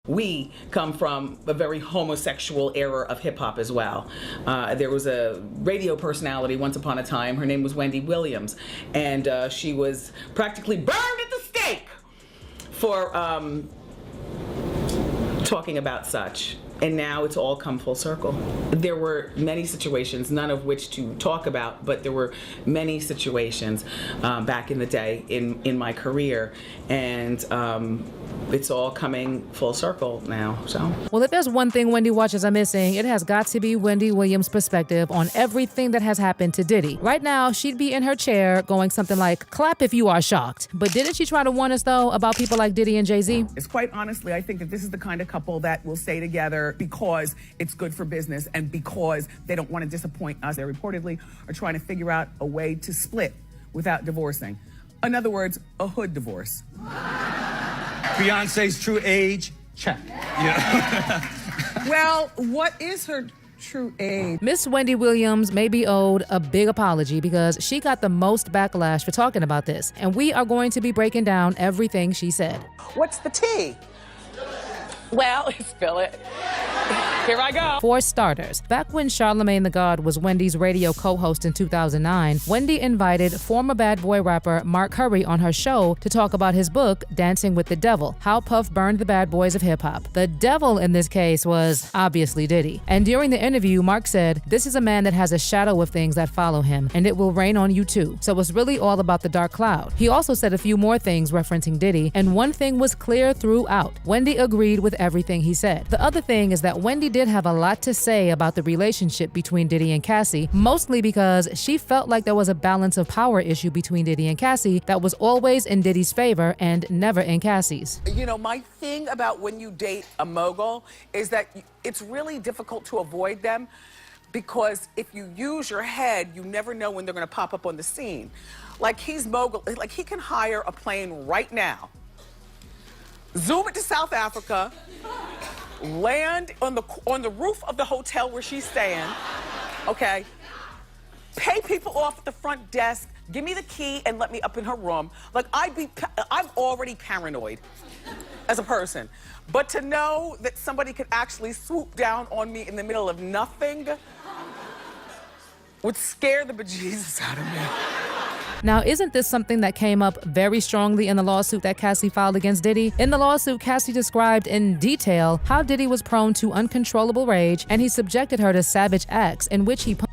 We come from a very homosexual era of hip-hop as well. There was a radio personality once upon a time. Her name was Wendy Williams, and she was practically burned at the stake for talking about such. And now it's all come full circle. There were many situations, none of which to talk about, but there were many situations back in the day in my career, and it's all coming full circle now. So, well, if there's one thing Wendy watchers are missing, it has got to be Wendy Williams' perspective on everything that has happened to Diddy. Right now, she'd be in her chair going something like, "Clap if you are shocked." But didn't she try to warn us, though, about people like Diddy and Jay Z? It's quite honestly, I think that this is the kind of couple that will stay together because it's good for business and because they don't want to disappoint us. They reportedly are trying to figure out a way to split without divorcing. In other words, a hood divorce. Beyonce's true age, check. Yeah. Well, what is her true age? Miss Wendy Williams may be owed a big apology because she got the most backlash for talking about this. And we are going to be breaking down everything she said. What's the tea? well, spill it. Here I go. For starters, back when Charlamagne the God was Wendy's radio co-host in 2009, Wendy invited former Bad Boy rapper Mark Curry on her show to talk about his book, Dancing with the Devil, How Puff Burned the Bad Boys of Hip Hop. The devil in this case was obviously Diddy. And during the interview, Mark said, "This is a man that has a shadow of things that follow him, and it will rain on you too. So it's really all about the dark cloud." He also said a few more things referencing Diddy, and one thing was clear throughout. Wendy agreed with everything he said. The other thing is that Wendy did have a lot to say about the relationship between Diddy and Cassie, mostly because she felt like there was a balance of power issue between Diddy and Cassie that was always in Diddy's favor and never in Cassie's. You know, my thing about when you date a mogul is that it's really difficult to avoid them because if you use your head, you never know when they're gonna pop up on the scene. Like he's mogul, like he can hire a plane right now, zoom it to South Africa, land on the roof of the hotel where she's staying, okay? Pay people off at the front desk, give me the key and let me up in her room. Like I'm already paranoid as a person. But to know that somebody could actually swoop down on me in the middle of nothing would scare the bejesus out of me. Now, isn't this something that came up very strongly in the lawsuit that Cassie filed against Diddy? In the lawsuit, Cassie described in detail how Diddy was prone to uncontrollable rage and he subjected her to savage acts in which he punched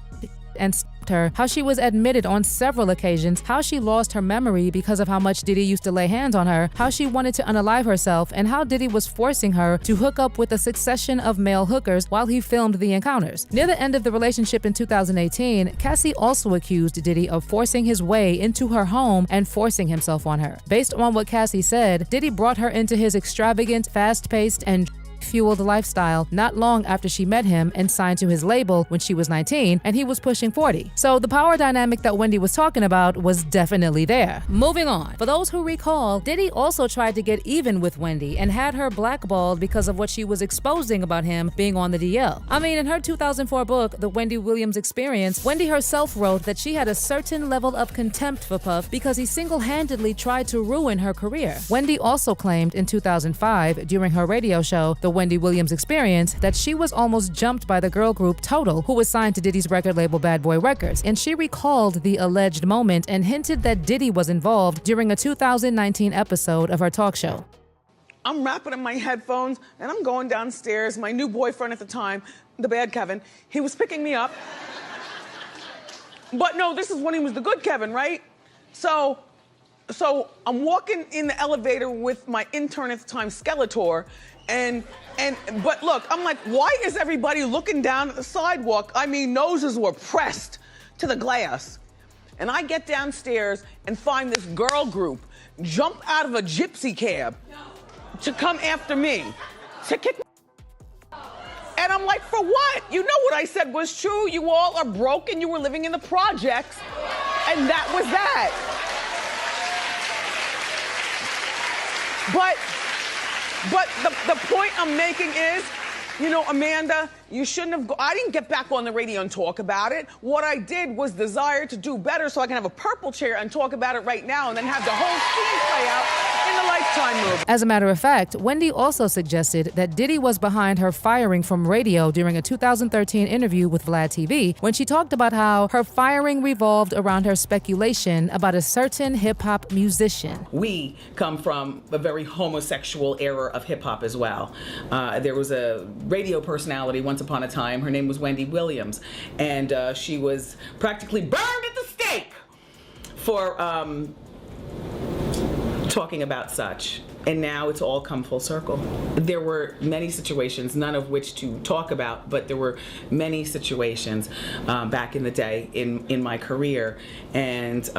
and stabbed her, how she was admitted on several occasions, how she lost her memory because of how much Diddy used to lay hands on her, how she wanted to unalive herself, and how Diddy was forcing her to hook up with a succession of male hookers while he filmed the encounters. Near the end of the relationship in 2018, Cassie also accused Diddy of forcing his way into her home and forcing himself on her. Based on what Cassie said, Diddy brought her into his extravagant, fast-paced, and fueled lifestyle not long after she met him and signed to his label when she was 19 and he was pushing 40. So the power dynamic that Wendy was talking about was definitely there. Moving on. For those who recall, Diddy also tried to get even with Wendy and had her blackballed because of what she was exposing about him being on the DL. I mean, in her 2004 book, The Wendy Williams Experience, Wendy herself wrote that she had a certain level of contempt for Puff because he single-handedly tried to ruin her career. Wendy also claimed in 2005 during her radio show, The Wendy Williams Experience, that she was almost jumped by the girl group Total, who was signed to Diddy's record label Bad Boy Records, and she recalled the alleged moment and hinted that Diddy was involved during a 2019 episode of her talk show. I'm wrapping up my headphones and I'm going downstairs. My new boyfriend at the time, the bad Kevin, he was picking me up. But no, this is when he was the good Kevin, right? So I'm walking in the elevator with my intern at the time, Skeletor, but look, I'm like, why is everybody looking down at the sidewalk? I mean, noses were pressed to the glass. And I get downstairs and find this girl group jump out of a gypsy cab to come after me, to kick me. And I'm like, for what? You know what I said was true. You all are broken. You were living in the projects. And that was that. But the point I'm making is, you know, Amanda, you shouldn't have I didn't get back on the radio and talk about it. What I did was desire to do better so I can have a purple chair and talk about it right now and then have the whole scene play out in the Lifetime movie. As a matter of fact, Wendy also suggested that Diddy was behind her firing from radio during a 2013 interview with Vlad TV when she talked about how her firing revolved around her speculation about a certain hip-hop musician. We come from a very homosexual era of hip-hop as well. There was a radio personality once upon a time. Her name was Wendy Williams, and she was practically burned at the stake for talking about such. And now it's all come full circle. There were many situations, none of which to talk about, but there were many situations back in the day in my career, and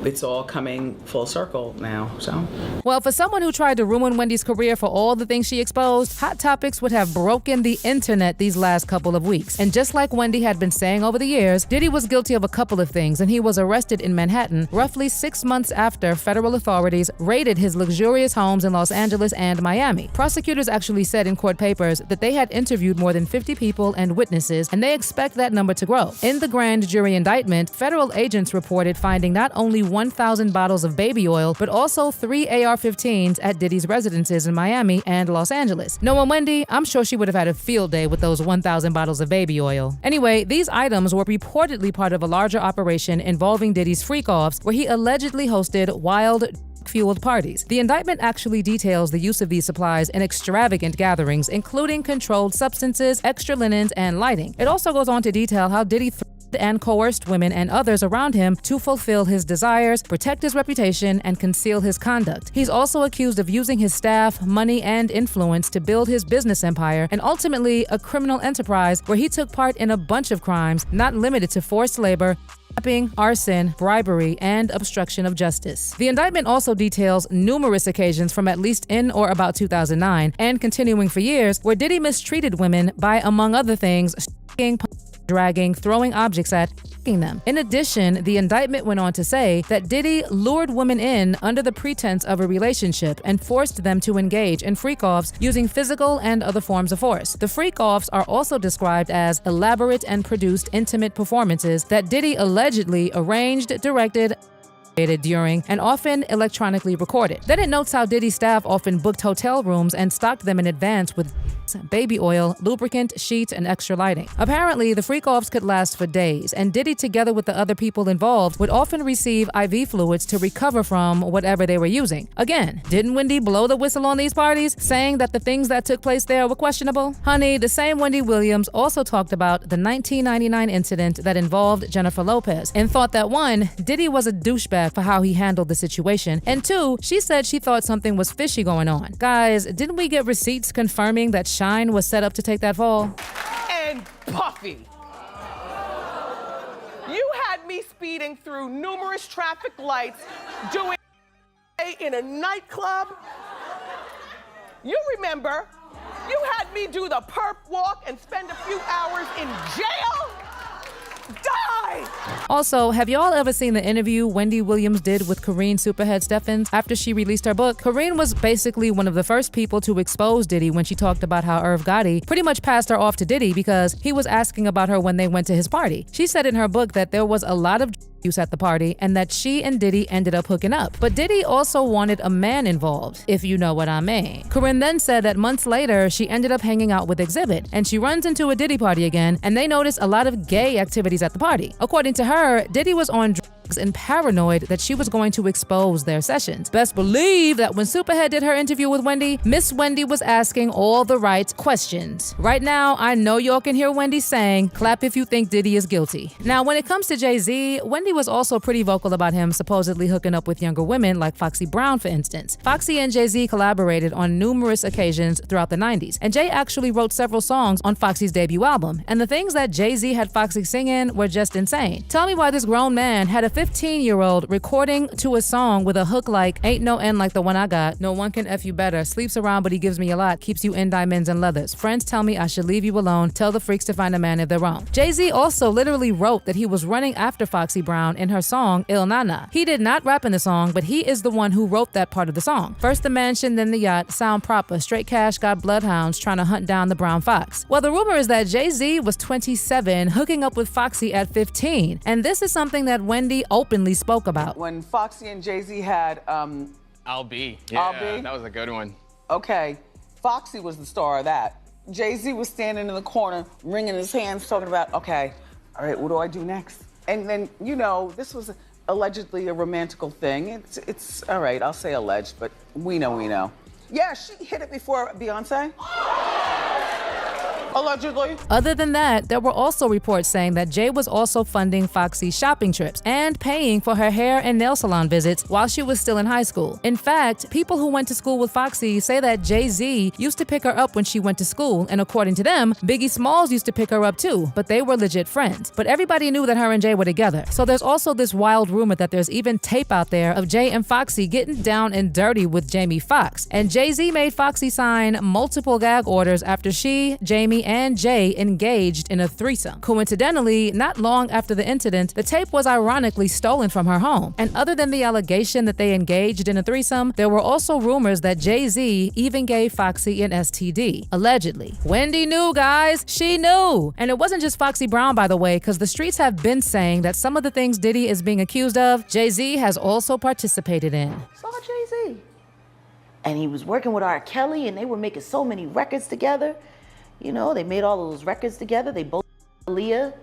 it's all coming full circle now, so. Well, for someone who tried to ruin Wendy's career for all the things she exposed, Hot Topics would have broken the internet these last couple of weeks. And just like Wendy had been saying over the years, Diddy was guilty of a couple of things, and he was arrested in Manhattan roughly 6 months after federal authorities raided his luxurious homes in Los Angeles and Miami. Prosecutors actually said in court papers that they had interviewed more than 50 people and witnesses, and they expect that number to grow. In the grand jury indictment, federal agents reported finding not only 1,000 bottles of baby oil, but also 3 AR-15s at Diddy's residences in Miami and Los Angeles. Knowing Wendy, I'm sure she would have had a field day with those 1,000 bottles of baby oil. Anyway, these items were reportedly part of a larger operation involving Diddy's freak-offs, where he allegedly hosted wild fueled parties. The indictment actually details the use of these supplies in extravagant gatherings, including controlled substances, extra linens, and lighting. It also goes on to detail how Diddy and coerced women and others around him to fulfill his desires, protect his reputation, and conceal his conduct. He's also accused of using his staff, money, and influence to build his business empire, and ultimately a criminal enterprise where he took part in a bunch of crimes not limited to forced labor, kidnapping, arson, bribery, and obstruction of justice. The indictment also details numerous occasions from at least in or about 2009 and continuing for years where Diddy mistreated women by, among other things, dragging, throwing objects at, them. In addition, the indictment went on to say that Diddy lured women in under the pretense of a relationship and forced them to engage in freak-offs using physical and other forms of force. The freak-offs are also described as elaborate and produced intimate performances that Diddy allegedly arranged, directed, during, and often electronically recorded. Then it notes how Diddy's staff often booked hotel rooms and stocked them in advance with baby oil, lubricant, sheets, and extra lighting. Apparently, the freak-offs could last for days, and Diddy, together with the other people involved, would often receive IV fluids to recover from whatever they were using. Again, didn't Wendy blow the whistle on these parties, saying that the things that took place there were questionable? Honey, the same Wendy Williams also talked about the 1999 incident that involved Jennifer Lopez, and thought that 1, Diddy was a douchebag for how he handled the situation, and 2, she said she thought something was fishy going on. Guys, didn't we get receipts confirming that Shine was set up to take that fall? And Puffy, you had me speeding through numerous traffic lights, doing in a nightclub. You remember, you had me do the perp walk and spend a few hours in jail. Die! Also, have y'all ever seen the interview Wendy Williams did with Karine Superhead Steffens after she released her book? Karine was basically one of the first people to expose Diddy when she talked about how Irv Gotti pretty much passed her off to Diddy because he was asking about her when they went to his party. She said in her book that there was a lot of use at the party and that she and Diddy ended up hooking up. But Diddy also wanted a man involved, if you know what I mean. Corinne then said that months later, she ended up hanging out with Exhibit, and she runs into a Diddy party again, and they notice a lot of gay activities at the party. According to her, Diddy was on drugs and paranoid that she was going to expose their sessions. Best believe that when Superhead did her interview with Wendy, Miss Wendy was asking all the right questions. Right now, I know y'all can hear Wendy saying, clap if you think Diddy is guilty. Now, when it comes to Jay Z, Wendy was also pretty vocal about him supposedly hooking up with younger women like Foxy Brown, for instance. Foxy and Jay Z collaborated on numerous occasions throughout the 90s, and Jay actually wrote several songs on Foxy's debut album, and the things that Jay Z had Foxy singing were just insane. Tell me why this grown man had a 15-year-old recording to a song with a hook like, ain't no end like the one I got, no one can F you better, sleeps around but he gives me a lot, keeps you in diamonds and leathers, friends tell me I should leave you alone, tell the freaks to find a man if they're wrong. Jay Z also literally wrote that he was running after Foxy Brown in her song Il Nana. He did not rap in the song, but he is the one who wrote that part of the song. First the mansion, then the yacht, sound proper, straight cash, got bloodhounds trying to hunt down the brown fox. Well, the rumor is that Jay Z was 27 hooking up with Foxy at 15, and this is something that Wendy openly spoke about. When Foxy and Jay Z had I'll Be. I'll Yeah, Be? that was a good one. Okay, Foxy was the star of that. Jay Z was standing in the corner, wringing his hands, talking about, okay, all right, what do I do next? And then, you know, this was allegedly a romantical thing. It's all right, I'll say alleged, but we know. Yeah, she hit it before Beyonce. Allegedly. Other than that, there were also reports saying that Jay was also funding Foxy's shopping trips and paying for her hair and nail salon visits while she was still in high school. In fact, people who went to school with Foxy say that Jay Z used to pick her up when she went to school, and according to them, Biggie Smalls used to pick her up too, but they were legit friends. But everybody knew that her and Jay were together. So there's also this wild rumor that there's even tape out there of Jay and Foxy getting down and dirty with Jamie Foxx. And Jay Z made Foxy sign multiple gag orders after she, Jamie, and Jay engaged in a threesome. Coincidentally, not long after the incident, the tape was ironically stolen from her home. And other than the allegation that they engaged in a threesome, there were also rumors that Jay Z even gave Foxy an STD. Allegedly. Wendy knew, guys. She knew. And it wasn't just Foxy Brown, by the way, because the streets have been saying that some of the things Diddy is being accused of, Jay Z has also participated in. Saw Jay-Z. And he was working with R. Kelly, and they were making so many records together. You know, they made all of those records together. They both, Aaliyah.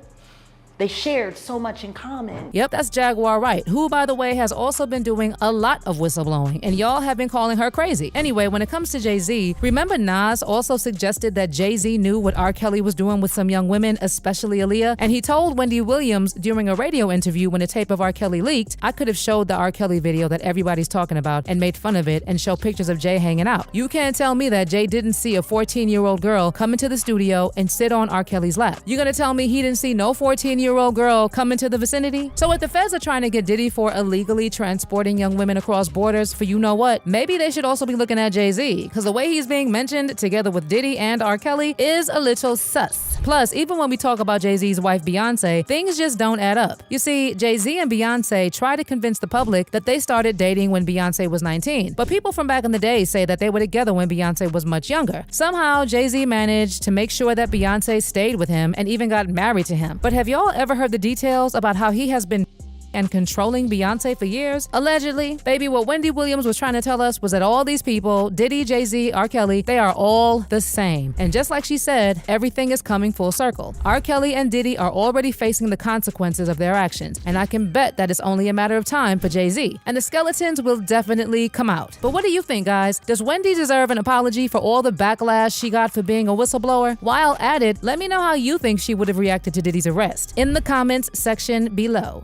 They shared so much in common. Yep, that's Jaguar Wright, who, by the way, has also been doing a lot of whistleblowing, and y'all have been calling her crazy. Anyway, when it comes to Jay-Z, remember Nas also suggested that Jay-Z knew what R. Kelly was doing with some young women, especially Aaliyah, and he told Wendy Williams during a radio interview when a tape of R. Kelly leaked, I could have showed the R. Kelly video that everybody's talking about and made fun of it and show pictures of Jay hanging out. You can't tell me that Jay didn't see a 14-year-old girl come into the studio and sit on R. Kelly's lap. You gonna tell me he didn't see no 14-year-old girl come into the vicinity? So if the feds are trying to get Diddy for illegally transporting young women across borders for you know what, maybe they should also be looking at Jay-Z, because the way he's being mentioned together with Diddy and R. Kelly is a little sus. Plus, even when we talk about Jay-Z's wife Beyonce, things just don't add up. You see, Jay-Z and Beyonce try to convince the public that they started dating when Beyonce was 19, but people from back in the day say that they were together when Beyonce was much younger. Somehow, Jay-Z managed to make sure that Beyonce stayed with him and even got married to him. But have y'all ever heard the details about how he has been and controlling Beyonce for years? Allegedly. Baby, what Wendy Williams was trying to tell us was that all these people, Diddy, Jay-Z, R. Kelly, they are all the same. And just like she said, everything is coming full circle. R. Kelly and Diddy are already facing the consequences of their actions, and I can bet that it's only a matter of time for Jay-Z. And the skeletons will definitely come out. But what do you think, guys? Does Wendy deserve an apology for all the backlash she got for being a whistleblower? While at it, let me know how you think she would have reacted to Diddy's arrest in the comments section below.